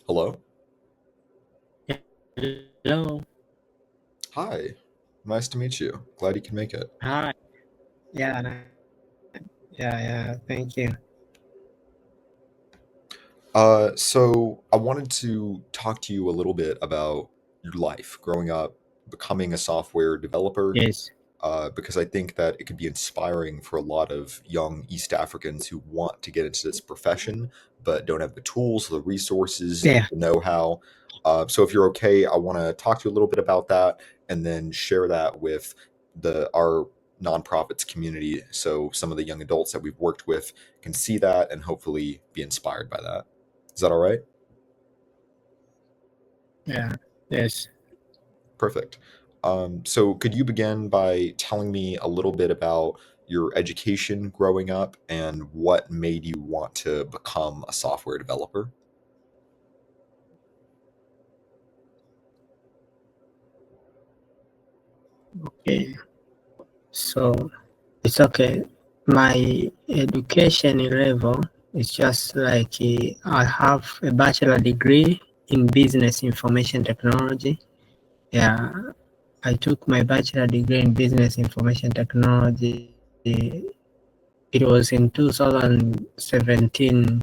Hello? Hello. Hi. Nice to meet you. Glad you can make it. Hi. Yeah. Yeah. Thank you. So I wanted to talk to you a little bit about your life growing up, becoming a software developer, Yes. because I think that it could be inspiring for a lot of young East Africans who want to get into this profession but don't have the tools, the resources, Yeah. the know-how. So if you're okay, I want to talk to you a little bit about that and then share that with our nonprofits community so some of the young adults that we've worked with can see that and hopefully be inspired by that. Is that all right? Yeah. Yes. Perfect. So, could you begin by telling me a little bit about your education growing up and what made you want to become a software developer? Okay. So it's okay. My education level is just like I have a bachelor degree in business information technology. Yeah. I took my bachelor degree in business information technology. It was in 2017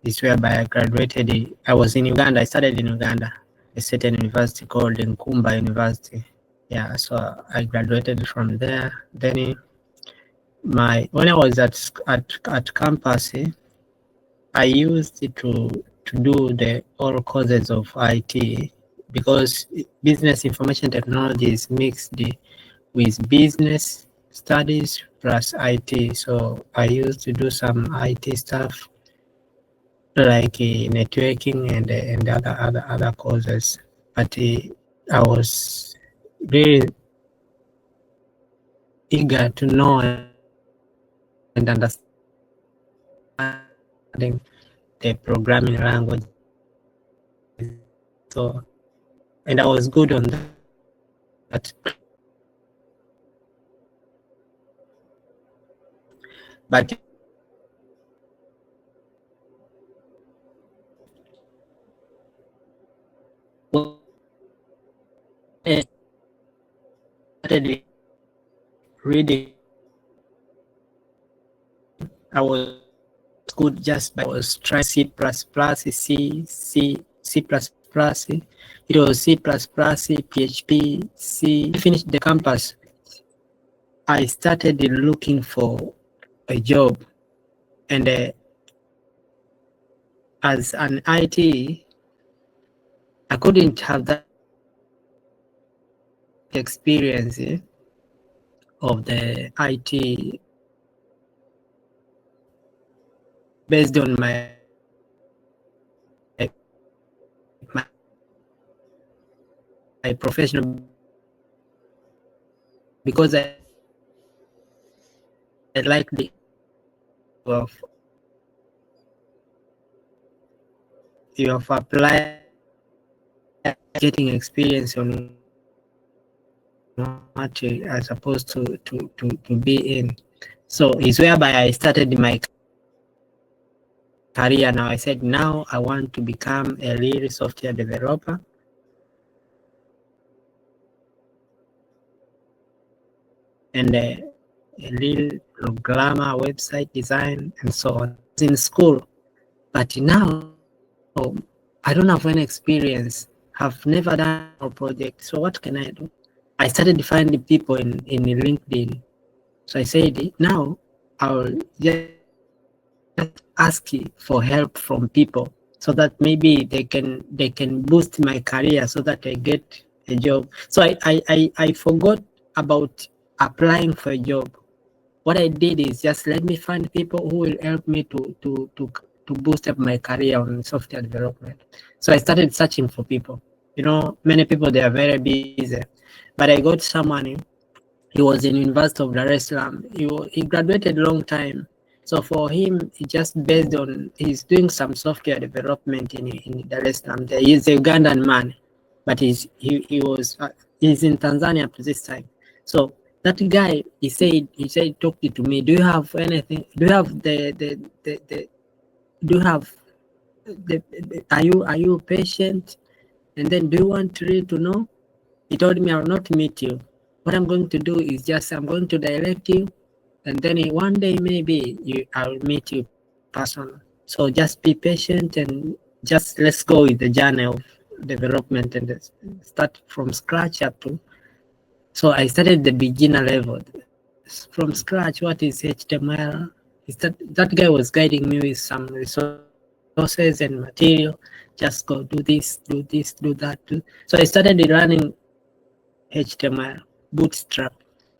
is whereby I graduated. I was in Uganda. I started in Uganda, a certain university called Nkumba University. Yeah, so I graduated from there. Then when I was at campus, I used it to do the all courses of IT because business information technology is mixed with business studies plus IT. So I used to do some IT stuff like networking and other courses. But I was really eager to know and understanding the programming language. So, and I was good on that. But when I started reading, I was good just by I was trying C++, C++. It was C++, PHP, C. I finished the campus. I started looking for a job, and as an IT, I couldn't have that experience of the IT based on my, my professional, because I like the of you have applied getting experience on what you are supposed to be in. So it's whereby I started my career. Now I said, now I want to become a real software developer. And a real programmer, website design, and so on. In school, but now I don't have any experience. Have never done a project. So what can I do? I started finding people in LinkedIn. So I said, now I'll just ask for help from people so that maybe they can boost my career so that I get a job. So I forgot about applying for a job. What I did is just let me find people who will help me to boost up my career on software development. So I started searching for people. Many people, they are very busy, but I got someone. He was in University of Dar es Salaam. He graduated a long time. So for him, he just based on he's doing some software development in Dar es Salaam. He's a Ugandan man, but he's in Tanzania at this time. So that guy, he said talked to me. Do you have anything? Do you have the do you have are you patient? And then, do you want really to know? He told me, I will not meet you. What I'm going to do is just, I'm going to direct you, and then one day maybe I will meet you personally. So just be patient and just let's go with the journey of development and start from scratch up to. So I started the beginner level from scratch. What is HTML? Is that guy was guiding me with some resources and material. Just go do this, do this, do that. So I started learning HTML, Bootstrap,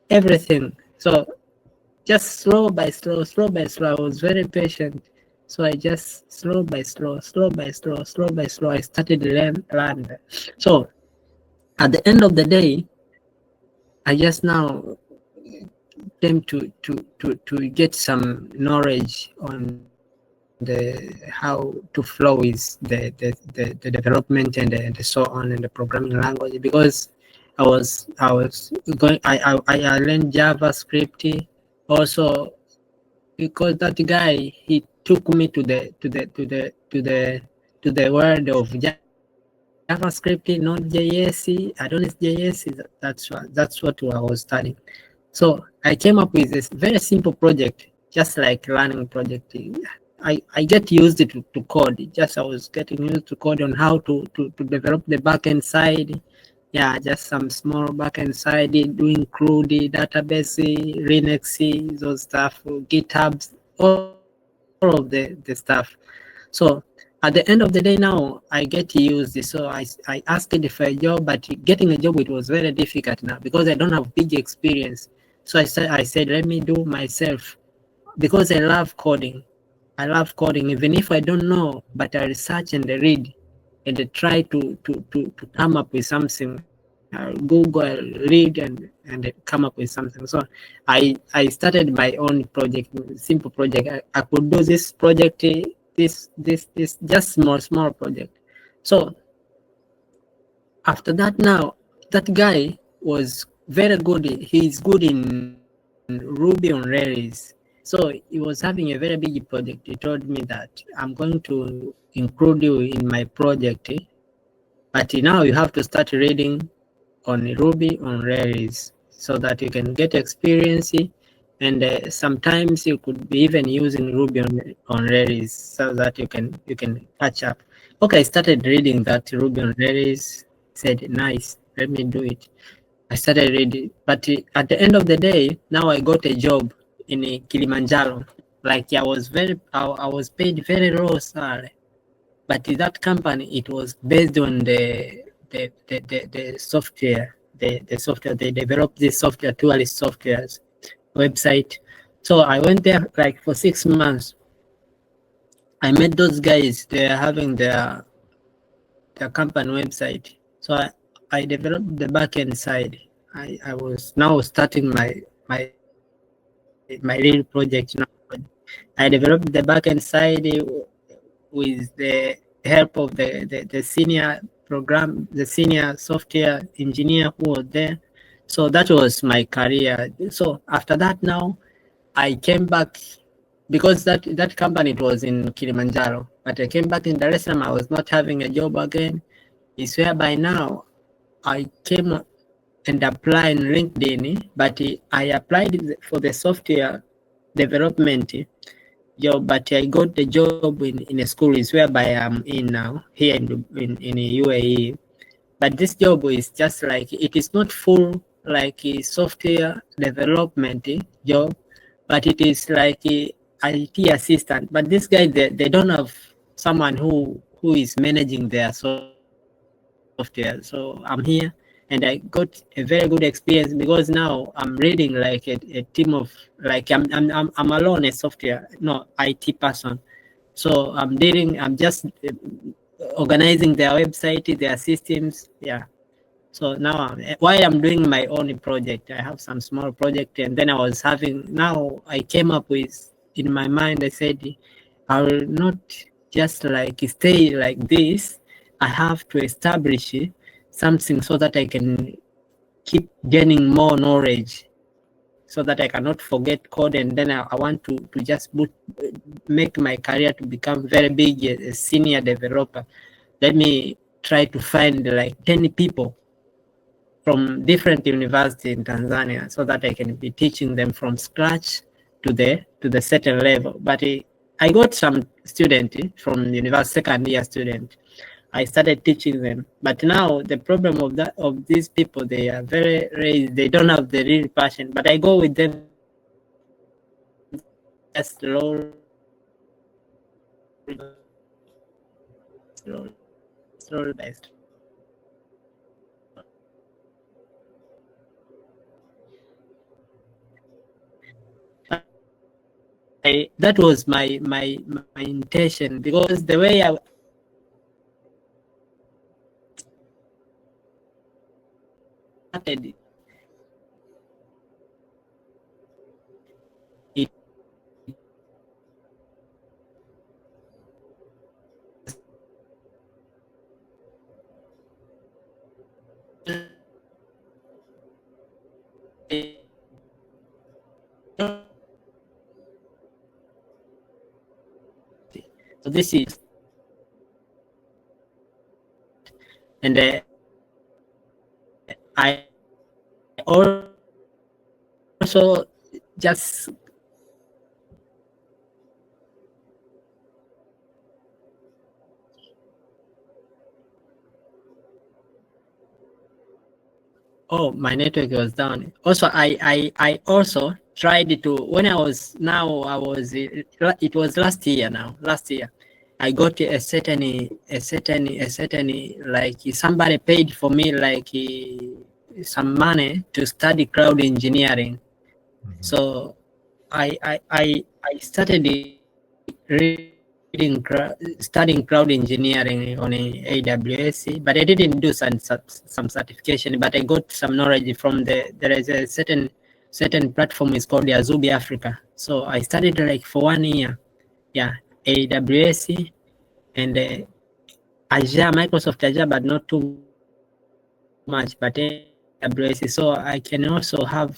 everything. So just slow by slow. I was very patient. So I just slow by slow. I started learn. So at the end of the day, I just now came to get some knowledge on how to flow with the development and so on and the programming language, because I was going I learned JavaScript also, because that guy, he took me to the world of JavaScript, not JS. Adonis JS, that's what I was studying. So I came up with this very simple project, just like learning project. I get used to code. Just I was getting used to code on how to develop the backend side. Yeah, just some small backend side, doing CRUD, database, Linux, those stuff, GitHubs, all of the stuff. So at the end of the day now, I get used. So I asked for a job, but getting a job, it was very difficult now because I don't have big experience. So I said, let me do myself, because I love coding. I love coding, even if I don't know, but I research and I read and I try to come up with something. I'll Google, I'll read and come up with something. So I started my own project, simple project. I could do this project, this just small project. So after that, now that guy was very good. He's good in Ruby on Rails. So he was having a very big project. He told me that I'm going to include you in my project, but now you have to start reading on Ruby on Rails so that you can get experience, and sometimes you could be even using Ruby on Rails so that you can catch up. Okay, I started reading that Ruby on Rails. Said nice, let me do it. I started reading, but at the end of the day, now I got a job in Kilimanjaro. Like I was paid very low salary, but that company, it was based on the software, the software they developed, this software, tourist softwares website. So I went there like for 6 months. I met those guys. They're having their company website. So I developed the backend side. I was now starting my real project now. I developed the backend side with the help of the senior the senior software engineer who was there. So that was my career. So after that, now I came back, because that company, it was in Kilimanjaro, but I came back in Dar es Salaam. I was not having a job again. It's whereby now I came and applied in LinkedIn, but I applied for the software development job, but I got the job in a school is whereby I'm in now, here in UAE. But this job is just like, it is not full like a software development job, but it is like a IT assistant. But this guy, they don't have someone who is managing their software. So I'm here, and I got a very good experience, because now I'm reading like a team of, like I'm alone, a software, no, IT person. So I'm just organizing their website, their systems. Yeah. So now, while I'm doing my own project, I have some small project, and then now I came up with, in my mind, I said, I will not just like stay like this. I have to establish something so that I can keep gaining more knowledge. so that I cannot forget code, and then I want to just make my career to become very big, a senior developer. Let me try to find like 10 people from different universities in Tanzania so that I can be teaching them from scratch to the certain level. But I got some student from university, second year student. I started teaching them, but now the problem of these people, they are very lazy. They don't have the real passion. But I go with them just slowly, slowly by slowly. That was my intention, because the way I started it, so this is, and I also just my network was down. Also, I also tried to, when I was, it was last year now, I got a certain, like somebody paid for me like some money to study cloud engineering. Mhm. So I started studying cloud engineering on AWS, but I didn't do some certification, but I got some knowledge from there is a certain platform is called Azubi Africa. So I studied like for 1 year, yeah, AWS and Azure, Microsoft Azure, but not too much, but AWS. So I can also have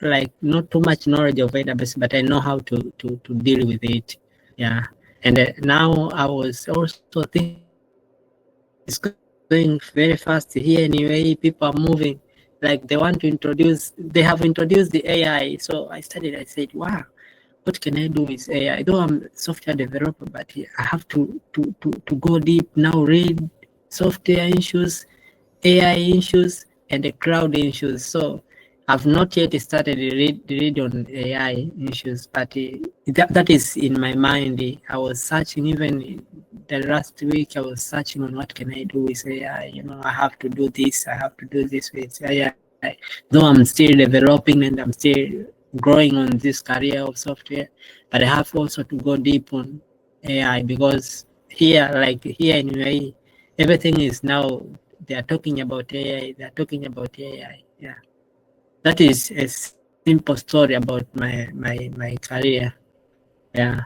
like not too much knowledge of AWS, but I know how to deal with it. Yeah. And now I was also thinking it's going very fast here anyway. People are moving, like they want to they have introduced the AI. So I said, wow, what can I do with AI? Though I'm a software developer, but I have to go deep now, read software issues, AI issues, and the cloud issues. So I've not yet started to read on AI issues, but that is in my mind. I was searching even the last week. I was searching on what can I do with AI. I have to do this. I have to do this with AI. Though I'm still developing and I'm still growing on this career of software, but I have also to go deep on AI, because here in UAE, everything is now, they are talking about AI. They are talking about AI. Yeah, that is a simple story about my career. Yeah.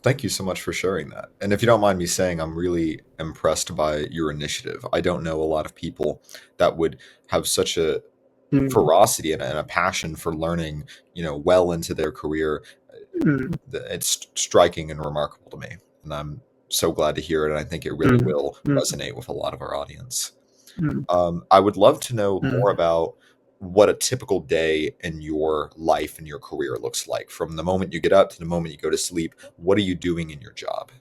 Thank you so much for sharing that. And if you don't mind me saying, I'm really impressed by your initiative. I don't know a lot of people that would have such a Mm, ferocity and a passion for learning, well into their career. mm, It's striking and remarkable to me. And I'm so glad to hear it. And I think it really mm, will mm, resonate with a lot of our audience. mm, I would love to know more mm. about what a typical day in your life and your career looks like, from the moment you get up to the moment you go to sleep. What are you doing in your job?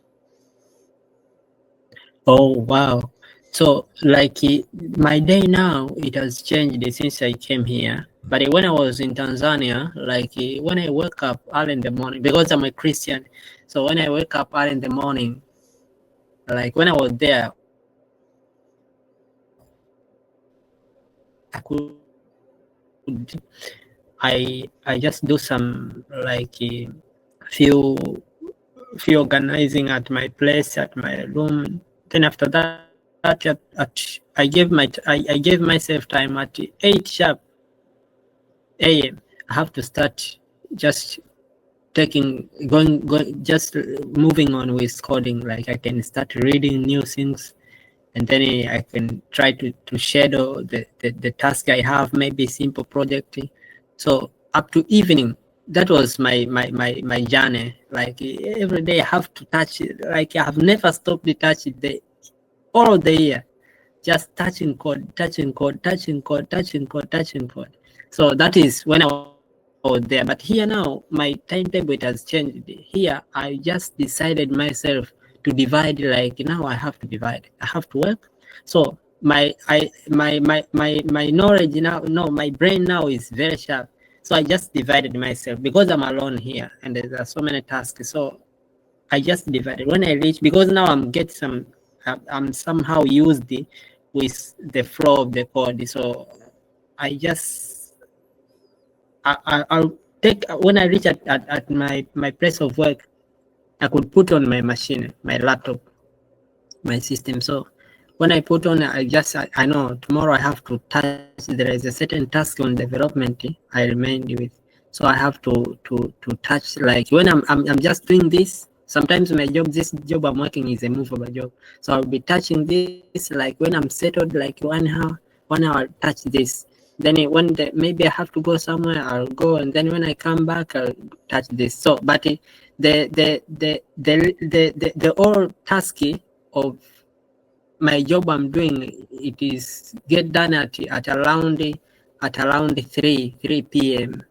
Oh wow. So like my day now, it has changed since I came here. But when I was in Tanzania, like when I wake up early in the morning, because I'm a Christian, so when I wake up early in the morning, like when I was there, I could I just do some like few organizing at my place, at my room. Then after that, I gave myself time at 8 sharp a.m. I have to start just going, just moving on with coding. Like I can start reading new things, and then I can try to schedule the task I have, maybe simple project. So up to evening. That was my journey. Like every day I have to touch it. Like I have never stopped to touch it all of the year. Just touching code, touching code, touching code, touching code, touching code. So that is when I was there. But here now, my timetable it has changed. Here, I just decided myself to divide. Like now, I have to divide. I have to work. So my knowledge now, no, my brain now is very sharp. So I just divided myself because I'm alone here, and there are so many tasks. So I just divided. When I reach, because now I'm somehow used with the flow of the code. So I just, I'll take, when I reach at my place of work, I could put on my machine, my laptop, my system. So when I put on, I know tomorrow I have to touch, there is a certain task on development I remained with. So I have to touch, like when I'm just doing this. Sometimes my job, this job I'm working is a movable job. So I'll be touching this, like when I'm settled, like 1 hour, I'll touch this. Then maybe I have to go somewhere, I'll go, and then when I come back, I'll touch this. So, but the whole task of my job I'm doing, it is get done at around 3 p.m.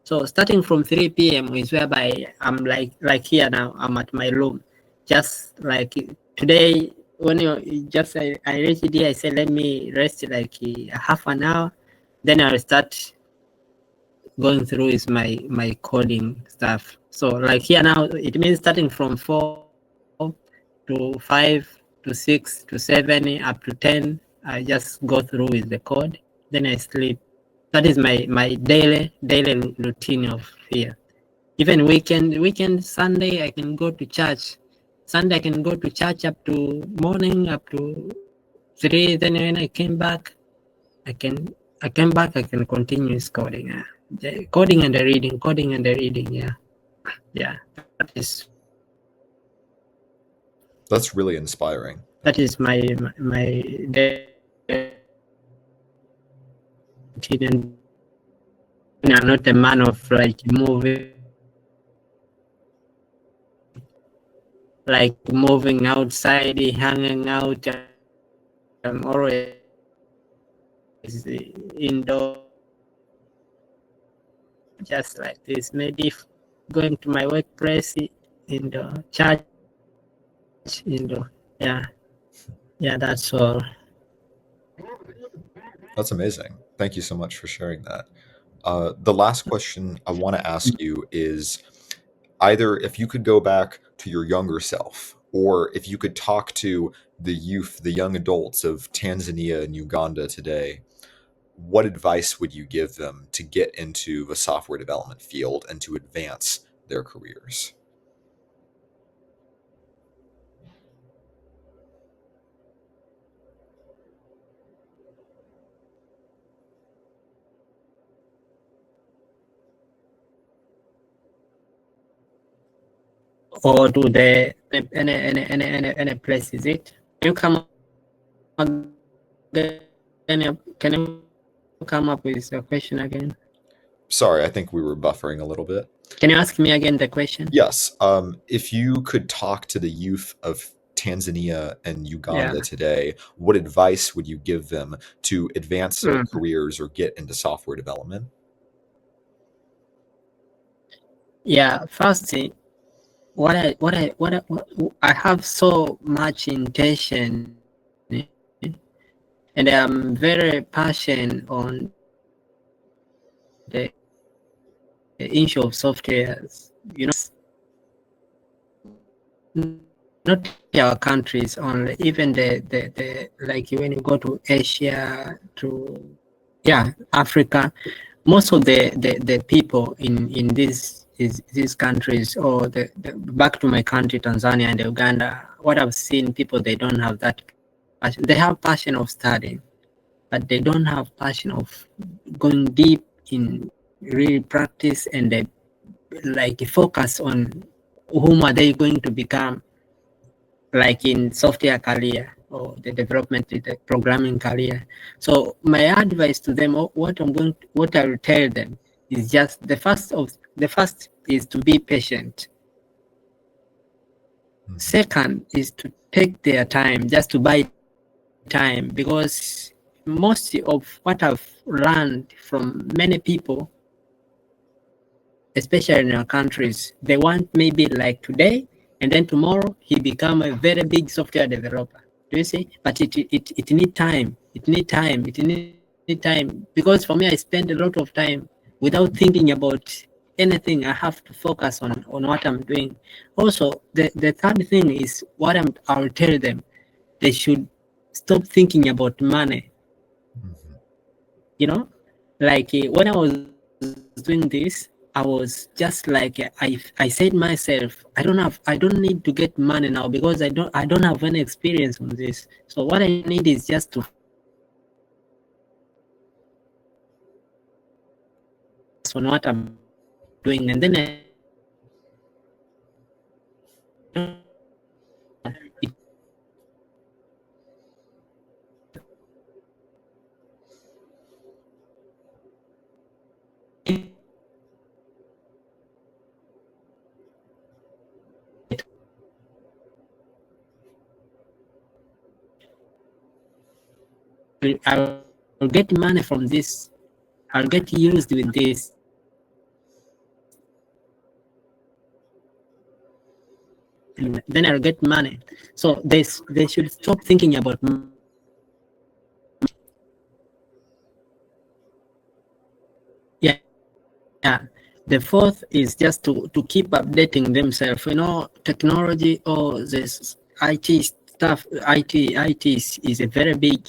So starting from 3 p.m. is whereby I'm like here now, I'm at my room. Just like today, when I reached here, I said, let me rest like half an hour. Then I'll start going through is my coding stuff. So like here now, it means starting from 4 to 5 to 6 to 7 up to 10, I just go through with the code, then I sleep. That is my daily routine of here. Even weekend Sunday I can go to church. Sunday I can go to church up to morning, up to 3. Then when I came back, I can continue coding. Coding and the reading. Yeah. That's really inspiring. That is my I'm not a man of like moving outside, hanging out. I'm always indoor, just like this. Maybe going to my workplace, indoor, church, indoor. Yeah, that's all. That's amazing. Thank you so much for sharing that. The last question I want to ask you is either if you could go back to your younger self, or if you could talk to the youth, the young adults of Tanzania and Uganda today, what advice would you give them to get into the software development field and to advance their careers? Or do the any place is it? Can you come again? Can you come up with a question again? Sorry, I think we were buffering a little bit. Can you ask me again the question? Yes. If you could talk to the youth of Tanzania and Uganda today, what advice would you give them to advance their careers or get into software development? Yeah, first, what I have so much intention, and I'm very passionate on the issue of softwares. Not our countries only, even the like when you go to Asia, to Africa, most of the people in these countries, or back to my country, Tanzania and Uganda, what I've seen, people, they don't have that passion. They have passion of studying, but they don't have passion of going deep in real practice, and they like focus on whom are they going to become, like in software career or the development, the programming career. So my advice to them, what I will tell them, is just the first is to be patient. Second is to take their time, just to buy time, because most of what I've learned from many people, especially in our countries, they want maybe like today, and then tomorrow he become a very big software developer. Do you see? But it need time. It need time. It need time. Because for me, I spend a lot of time without thinking about anything. I have to focus on what I'm doing. Also, the third thing is what I'll tell them. They should stop thinking about money. You know, like when I was doing this, I was just like I said myself, I don't need to get money now because I don't have any experience on this. So what I need is just to on what I'm doing, and then I'll get money from this. I'll get used with this. Then I'll get money. So they should stop thinking about. Yeah. The fourth is just to keep updating themselves. You know, technology or this IT stuff, IT is a very big,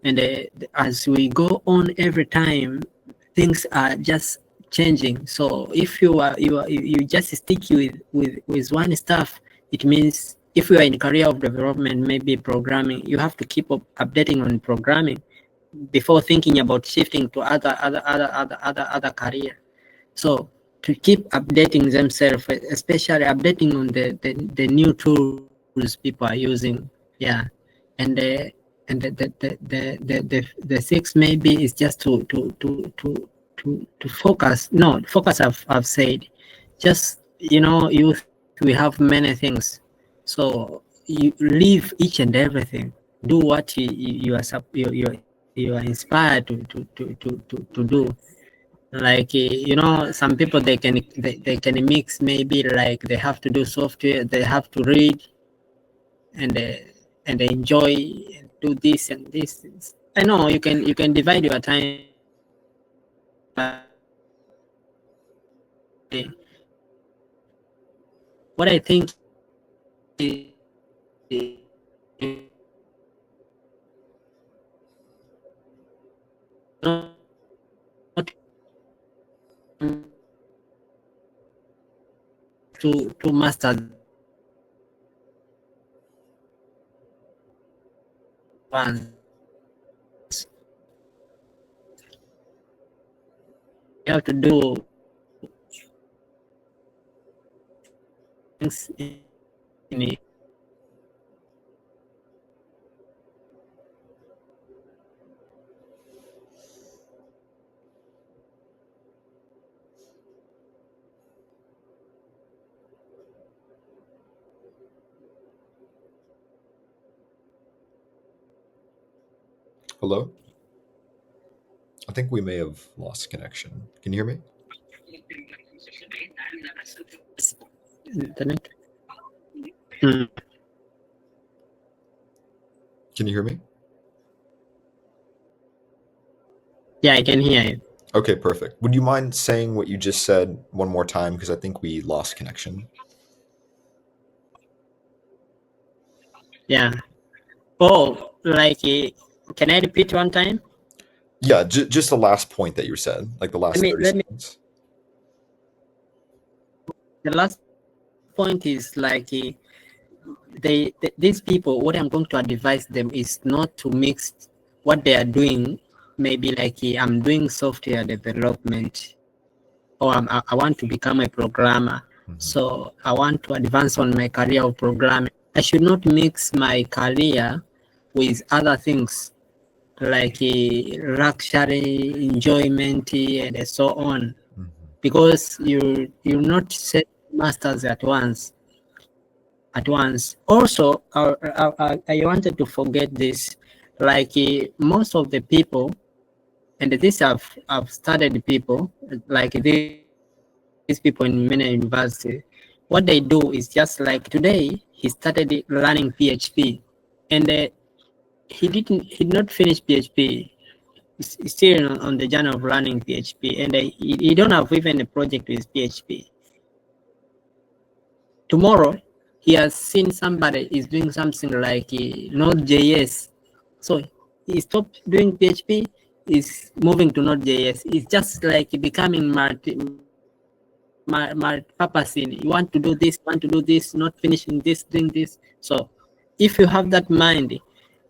and as we go on every time, things are just changing. So if you just stick with one stuff, it means if you are in career of development, maybe programming, you have to keep updating on programming before thinking about shifting to other career. So to keep updating themselves, especially updating on the new tools people are using, yeah, and the six maybe is just to focus. No, focus. I've said, just youth. We have many things, so you leave each and everything. Do what you are inspired to do. Like some people they can mix, maybe like they have to do software, they have to read and they enjoy and do this and this. I know you can divide your time, what I think is to master once. You have to do things in it. Hello? I think we may have lost connection. Can you hear me? Internet. Mm. Can you hear me? Yeah, I can hear you. Okay, perfect. Would you mind saying what you just said one more time? Because I think we lost connection. Yeah. Oh, like, can I repeat one time? Yeah, just the last point that you said, like the last 30 Let me. seconds. The last point is like, these people. What I'm going to advise them is not to mix what they are doing. Maybe like I'm doing software development, or I want to become a programmer. So I want to advance on my career of programming. I should not mix my career with other things like luxury, enjoyment, and so on. because you're not set masters at once. Also, I wanted to forget this. Like most of the people, and this I've studied people like these people in many universities. What they do is just like today he started learning PHP, and he did not finish PHP. He's still on the journey of learning PHP, and he don't have even a project with PHP. Tomorrow he has seen somebody is doing something like Node.js, so he stopped doing PHP, is moving to Node.js. It's just like becoming multi-purposing. You want to do this, not finishing this, doing this. So if you have that mind,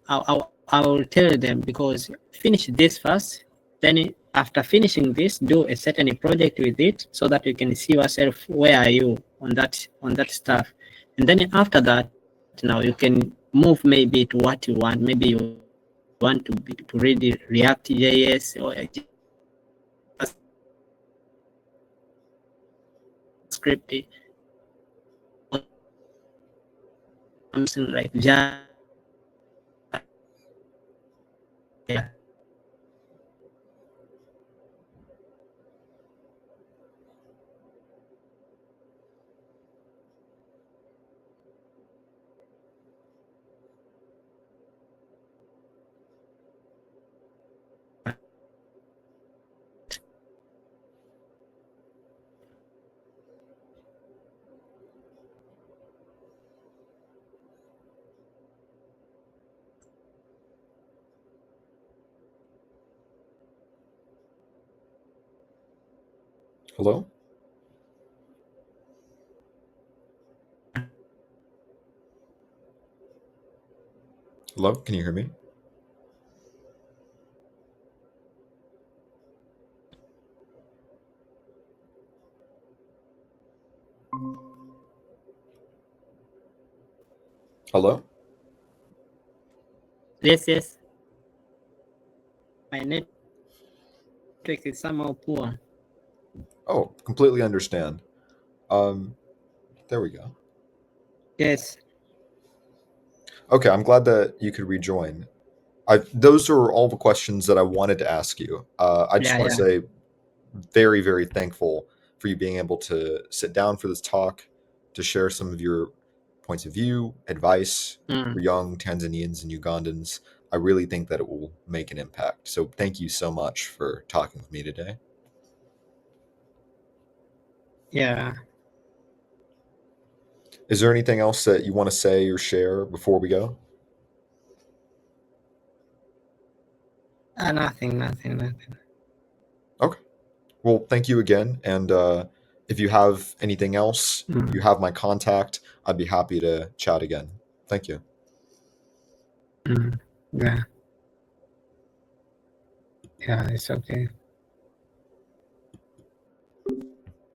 I will tell them, because finish this first, then after finishing this, do a certain project with it so that you can see yourself where are you on that stuff. And then after that, now you can move maybe to what you want. Maybe you want to read React.js or JavaScript or something like Java. Hello? Hello? Can you hear me? Hello? Yes. My network is somehow poor. Oh, completely understand. Um, there we go. Yes. Okay, I'm glad that you could rejoin. Those are all the questions that I wanted to ask you. I just want to Yeah. say very, very thankful for you being able to sit down for this talk, to share some of your points of view, advice for young Tanzanians and Ugandans. I really think that it will make an impact. So thank you so much for talking with me today. Yeah. Is there anything else that you want to say or share before we go? Nothing. Okay. Well, thank you again. And if you have anything else, you have my contact. I'd be happy to chat again. Thank you. Yeah. Yeah, it's okay.